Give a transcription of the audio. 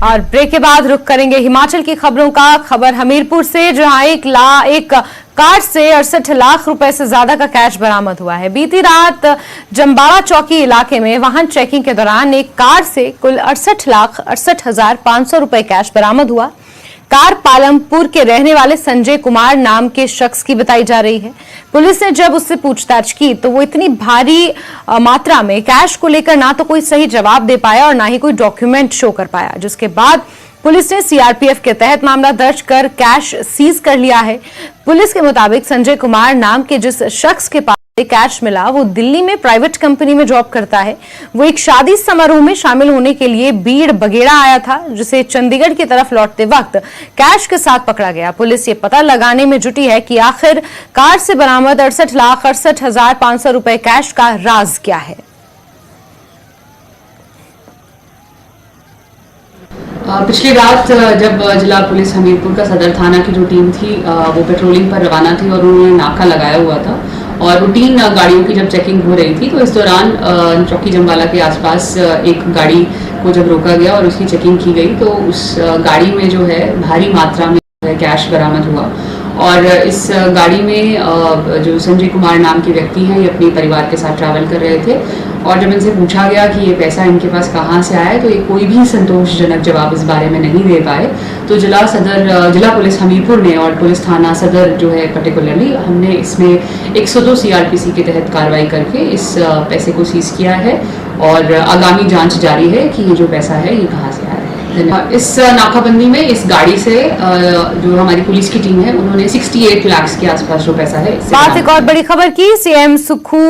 और ब्रेक के बाद रुख करेंगे हिमाचल की खबरों का। खबर हमीरपुर से, जहां एक कार से 68 लाख रुपए से ज्यादा का कैश बरामद हुआ है। बीती रात जम्बाड़ा चौकी इलाके में वाहन चेकिंग के दौरान एक कार से कुल 68,68,500 रुपए कैश बरामद हुआ। कार पालमपुर के रहने वाले संजय कुमार नाम के शख्स की बताई जा रही है। पुलिस ने जब उससे पूछताछ की तो वो इतनी भारी मात्रा में कैश को लेकर ना तो कोई सही जवाब दे पाया और ना ही कोई डॉक्यूमेंट शो कर पाया, जिसके बाद पुलिस ने सीआरपीएफ के तहत मामला दर्ज कर कैश सीज कर लिया है। पुलिस के मुताबिक संजय कुमार नाम के जिस शख्स के पास कैश मिला वो दिल्ली में प्राइवेट कंपनी में जॉब करता है। वो एक शादी समारोह में शामिल होने के लिए बीड़ बगेड़ा आया था, जिसे चंडीगढ़ की तरफ लौटते वक्त कैश के साथ पकड़ा गया। पुलिस ये पता लगाने में जुटी है कि आखिर कार से बरामद 68,68,500 रुपए कैश का राज क्या है। पिछली रात जब जिला पुलिस हमीरपुर का सदर थाना की जो टीम थी वो पेट्रोलिंग पर रवाना थी और उन्होंने नाका लगाया हुआ था और रूटीन गाड़ियों की जब चेकिंग हो रही थी तो इस दौरान चौकी जम्बाला के आसपास एक गाड़ी को जब रोका गया और उसकी चेकिंग की गई तो उस गाड़ी में जो है भारी मात्रा में कैश बरामद हुआ। और इस गाड़ी में जो संजय कुमार नाम के व्यक्ति हैं ये अपने परिवार के साथ ट्रैवल कर रहे थे और जब इनसे पूछा गया कि ये पैसा इनके पास कहाँ से आया तो ये कोई भी संतोषजनक जवाब इस बारे में नहीं दे पाए। तो जिला पुलिस हमीरपुर ने और पुलिस थाना सदर जो है पर्टिकुलरली हमने इसमें 102 सीआरपीसी के तहत कार्रवाई करके इस पैसे को सीज किया है और आगामी जांच जारी है कि ये जो पैसा है ये कहाँ से आया है। इस नाकाबंदी में इस गाड़ी से जो हमारी पुलिस की टीम है उन्होंने 68 लाख के आसपास जो पैसा है। बात एक और बड़ी खबर की, सीएम सुखू